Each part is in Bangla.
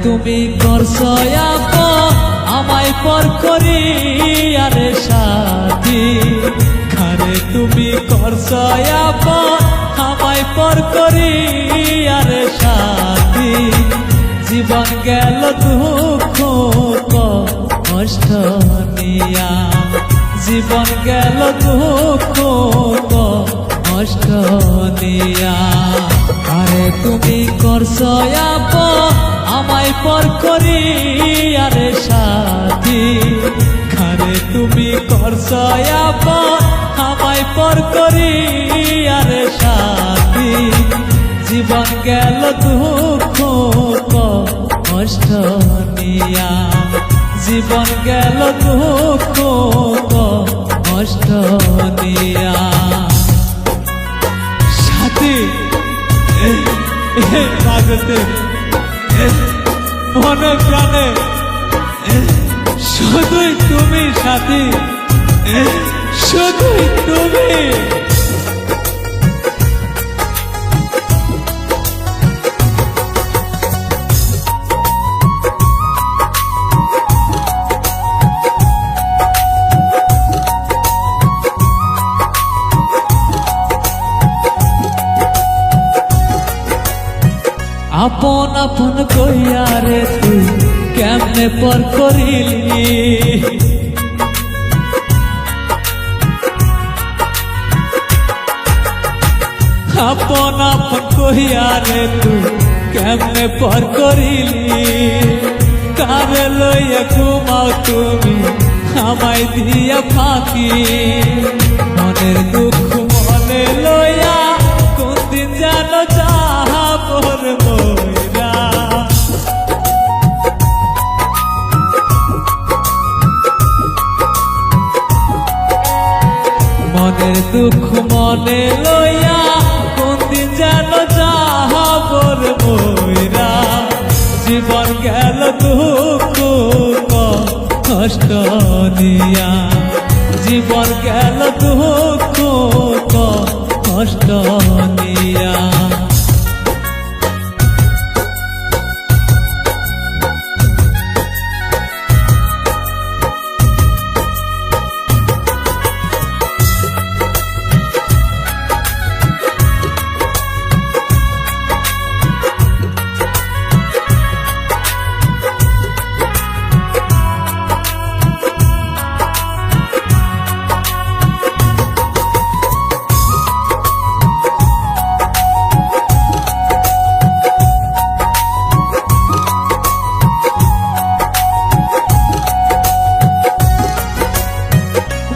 তুমি করছো আপন আমায় পর করি আরে সাথী, আরে তুমি করছো আপন আমায় পর করি আরে সাথী। জীবন গেল দুঃখ কষ্ট নিয়া, জীবন গেল দুঃখ কষ্ট নিয়া। আরে তুমি করছো আপন আমায় পর করি আরে সাথী, আরে তুমি করছো আপন আমায় পর করি আরে সাথী। জীবন গেল দুঃখ কষ্ট নিয়া, জীবন গেল দুঃখ কষ্ট নিয়া। সাথী পাগতে মনে প্রাণে শুধুই তুমি সাথী, শুধুই তুমি। আপন আপন কইয়া রে তুই কেমনে পর করিলি, আপন আপন কইয়া রে তুই কেমনে পর করিলি। কারে লইয়া ঘুমাও তুমি আমায় দিয়া ফাঁকি, মনের দুঃখ মনে লইয়া কোন দিন যেন যাহাবর মইরা। মনের দুঃখ মনে লইয়া কোন দিন যেন যাহাবর মইরা। জীবন গেল দুঃখ কষ্ট নিয়া, জীবন গেল দুঃখ কষ্ট নিয়া।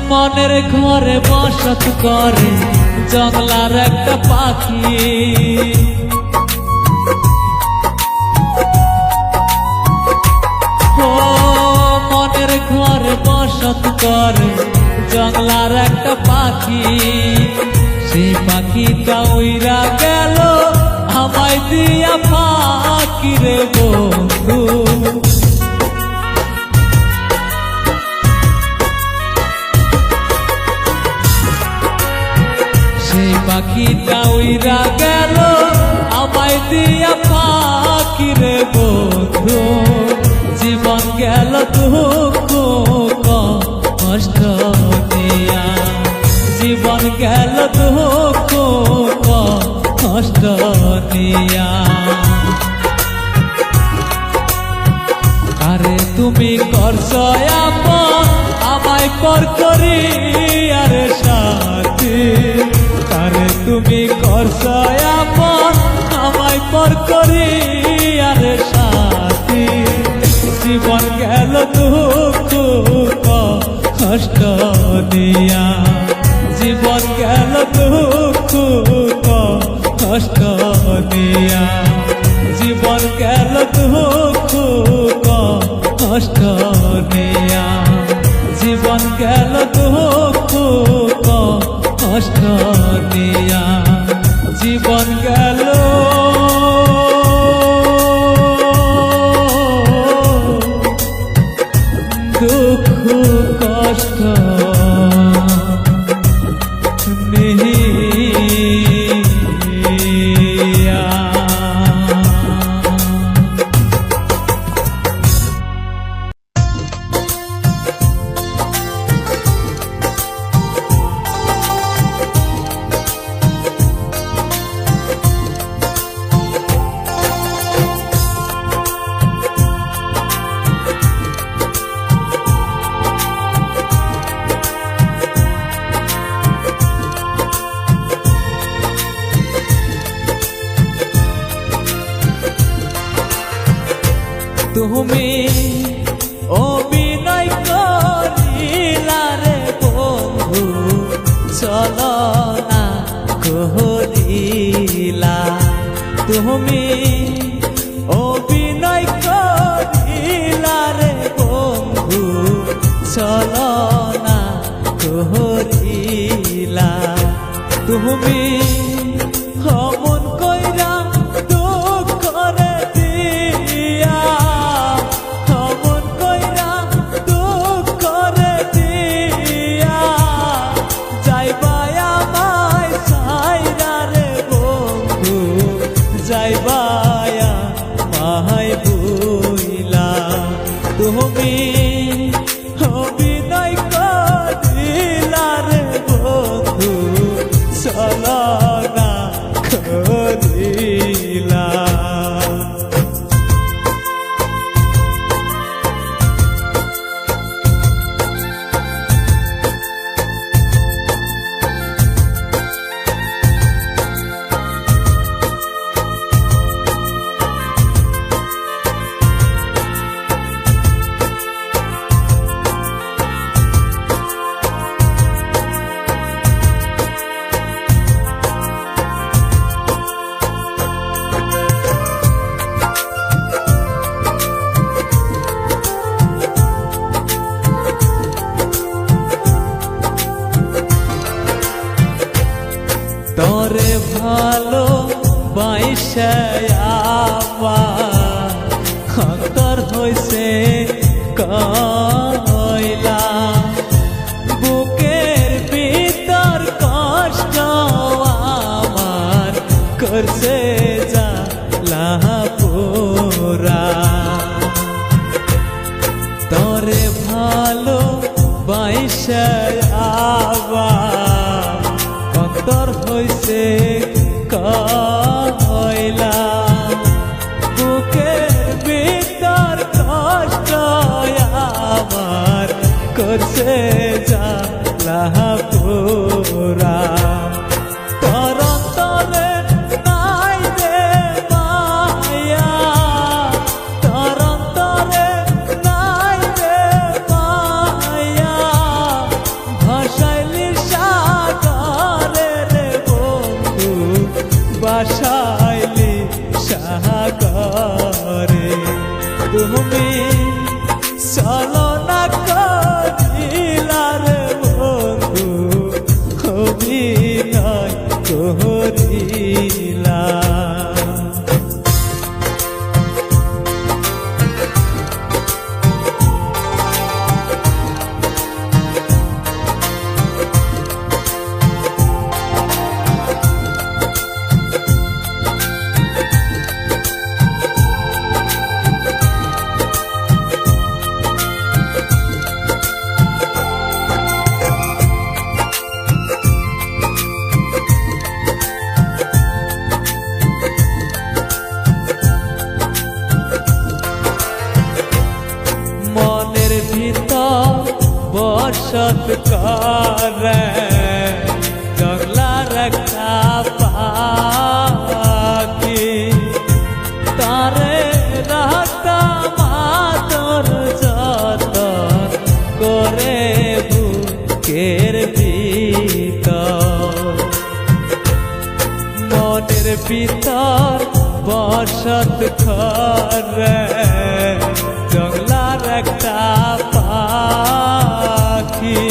মনের ঘরে বসত করে জঙ্গলার একটা পাখি, ও মনের ঘরে বসত করে জঙ্গলার একটা পাখি। সেই পাখিটা উইরা গেল আমায় দিয়া ফাঁকি রে বন্ধু। সেই পাখিটা উইরা গেল আমায় দিয়া ফাঁকি রে বন্ধু। জীবন গেল দুঃখ কষ্ট দিয়া, জীবন গেল দুঃখ কষ্ট দিয়া। আরে তুমি করছো আপন আমায় পর করি আরে সাথী, আরে তুমি করছো আপন আমায় পর করি আরে সাথী। জীবন গেল দুঃখ কষ্ট দিয়া, জীবন গেল দুঃখ কষ্ট দিয়া। জীবন গেল দুঃখ কষ্ট দিয়া, জীবন গেল দুঃখ কষ্ট দিয়া। জীবন গেল দুঃখ কষ্ট নিয়া। তুমি অভিনয় করিলা রে বন্ধু চলো না করিলা তুমি অভিনয় করিলা রে বন্ধু চলো না করিলা তুমি অমন কইরা দুঃখ করে দিয়া অমন কইরা দুঃখ করে দিয়া যাইবা আমায় সাইরা রে বন্ধু যাইবা আমায় বুইলা তুমি অভিনয় করিলা রে বন্ধু চলো না করিলা তোরে ভালো বাইশে আমার অন্তর হইছে কয়লা বুকের ভিতর কষ্ট আমার করছে জ্বালা পোড়া তোরে ভালো বাইশে আবার অন্তর হইছে কয়লা বুকের ভিতর কষ্ট আমার করছে জ্বালা পোড়া তোর অন্তরে নাই রে মায়া তোর অন্তরে নাই রে মায়া ভাসাইলি সাগরে রে বন্ধু বাসাইলি সাগরে তুমি চলো না করিলা রে বন্ধু অভিনয় করিলা মনের ভিতর বসত করে জংলার একটা পাখি তারে রাখতা মাতর যতন করে বুকের ভিতর মনের ভিতর বসত করে জংলার একটা পাখি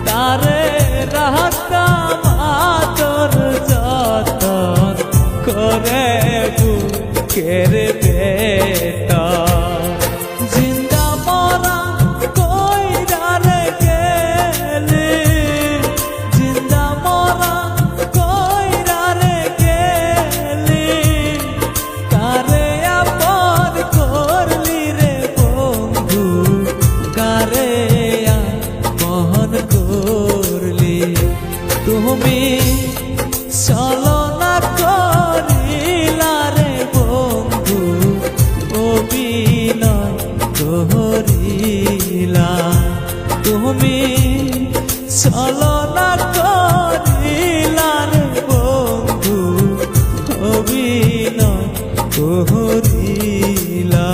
তারে রাখতাম আদর যতন করে বুকের ভেতর জিন্দা মরা কইরা রে গেলি জিন্দা মরা কইরা রে গেলি কারে আপন করলি রে বন্ধু কারে আপন করলি তুমি চলো না করিলা রে বন্ধু অভিনয় করিলা তুমি চলো না করিলা রে বন্ধু অভিনয় করিলা।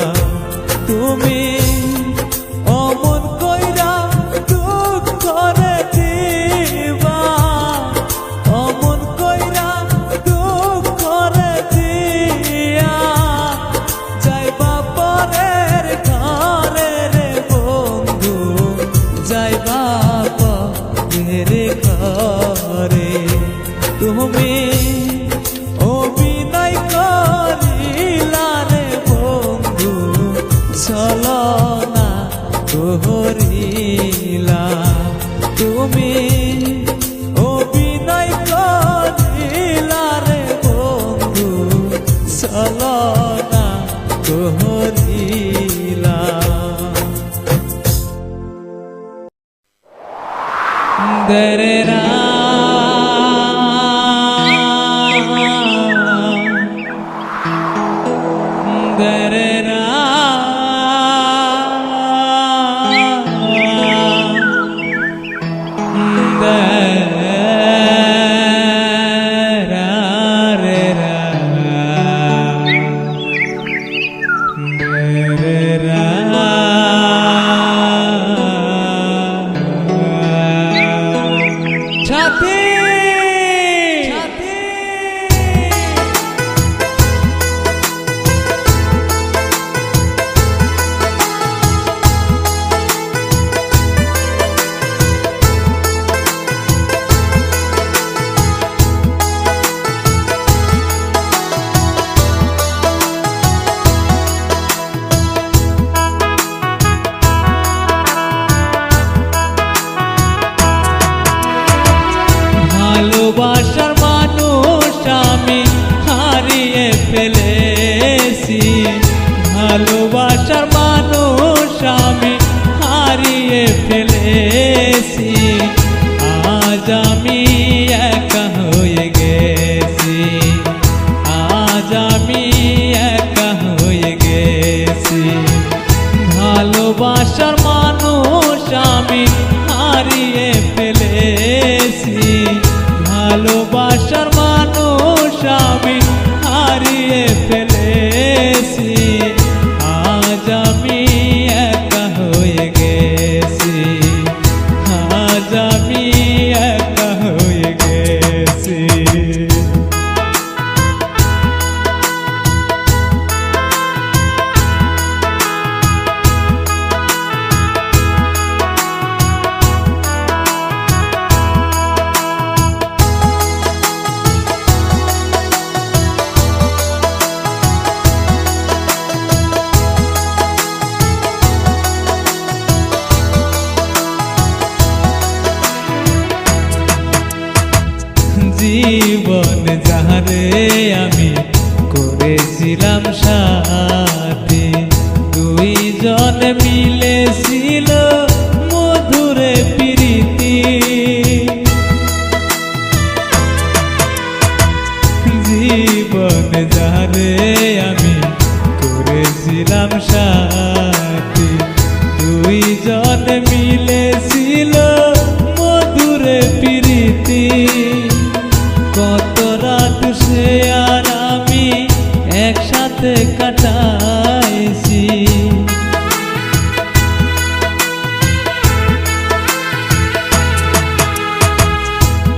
করিলা তুমি অভিনয় করিলা রে বন্ধু ছলনা করিলা দরে রা দরে রা ভালোবাসার মানুষ আমি হারিয়ে ফেলেছি ভালোবাসার মানুষ আমি হারিয়ে ফেলেছি আজ আমি একা হয়ে গেছি আজ আমি একা হয়ে গেছি ভালোবাসার মানুষ আমি হারিয়ে ফেলেছি ভালোবাসার মানুষ আমি হারিয়ে ফেলেছি আজ আমি একা হয়ে গেছি আজ আমি একা হয়ে গেছি জীবন যাহারে আমি করেছিলাম সাথী দুইজন মিলেছিল মধুরে প্রীতি জীবন যাহারে আমি করেছিলাম সাথী দুইজন মিলেছিল মধুরে প্রীতি কত রাত সে আর আমি একসাথে কাটাইছি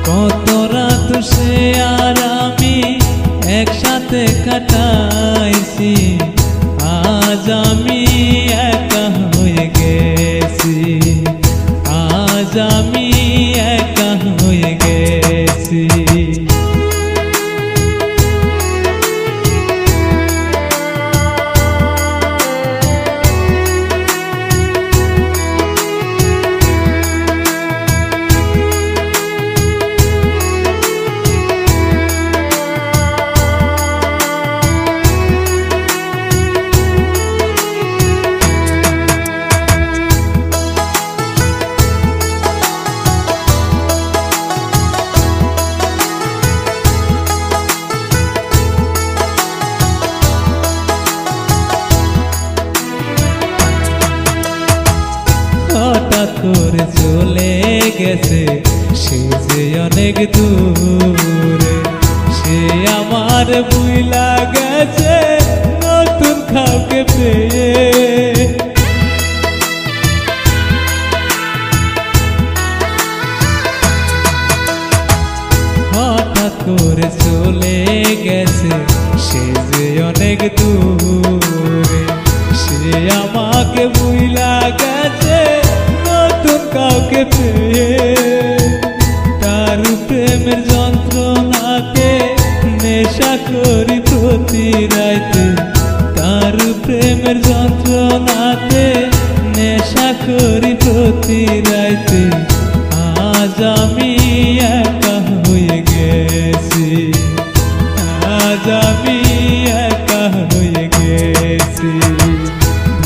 কত রাত সে আর আমি একসাথে কাটাইছি আজ আমি একা হয়ে গেছি আজ আমি একা হয়ে গেছি হঠাৎ করে চলে গেছে সে যে অনেক দূরে সে আমার ভুইলা গেছে নতুন কাউকে পেয়ে হঠাৎ করে চলে গেছে সে যে অনেক দূরে সে আমাকে ভুইলা গেছে নতুন কাউকে পেয়ে তার প্রেমের যন্ত্রণাকে নেশা করি প্রতি রাতে তার প্রেমের যন্ত্রণাতে নেশা করি করি প্রতি রাইতে, আজ আমি একা হয়ে গেছি, আজ আমি একা হয়ে গেছি।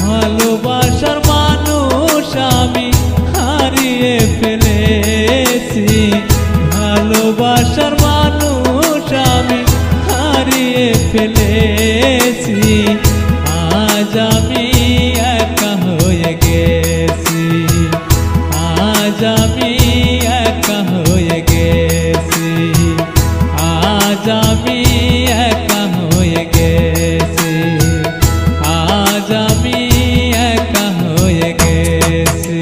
ভালোবাসার মানুষ আমি হারিয়ে ফেলেছি, ভালোবাসার মানুষ আমি হারিয়ে ফেলেছি। আজ আমি একা হয়ে গেছি, আজ আমি একা হয়ে গেছি, আজ আমি একা হয়ে গেছি, আজ আমি একা হয়ে গেছি।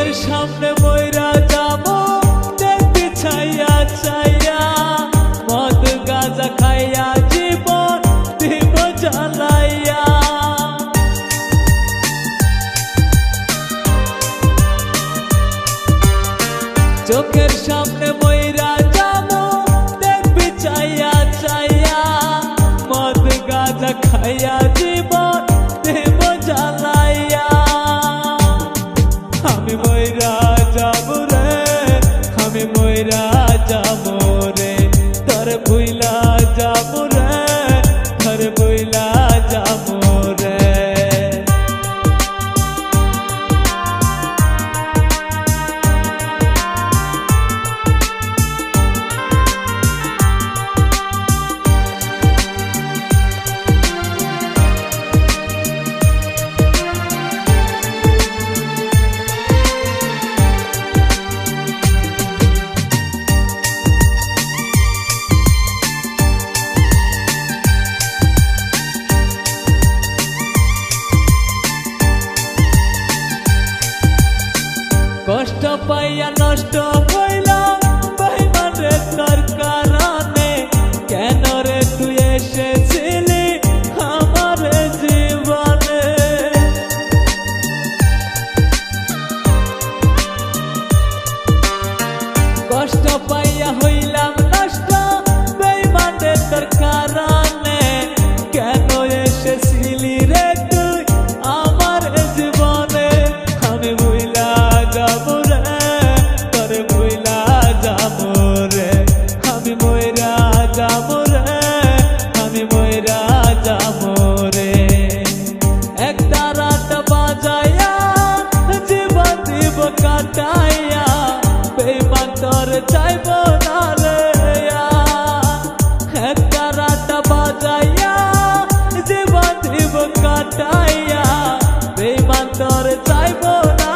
চোখের সামনে মইরা যাব দেখবি ছাইয়া ছাইয়া মদ গাঁজা খাইয়া জীবন দিব জ্বালাইয়া চোখের সামনে মইরা যাব দেখবি চাইয়া চাইয়া মদ গাঁজা খাইয়া জীবন দেব জ্বালাইয়া আমি মইরা যাব রে আমি মইরা যাব রে তোর ভুইলা যাব রে তোর ভুইলা যাব রে কষ্ট পাইয়া নষ্ট হইলাম বেঈমানে তোর কারণে কেন রে তুই এসেছিলি আমার জীবনে কষ্ট পাইয়া হইলাম নষ্ট বেঈমানে তোর কারণে কেন এসেছিলি রে তুই আমার জীবনে আমি ভুইলা যাব রে তোর ভুইলা যাব রে আমি মইরা যাব রে আমি মইরা যাব রে একটা রাত বাজাইয়া জীবন দিব কাটাইয়া বেঈমান তোর চাইব না রে একটা রাত বাজাইয়া জীবন দিব কাটাইয়া বেঈমান তোর চাইব না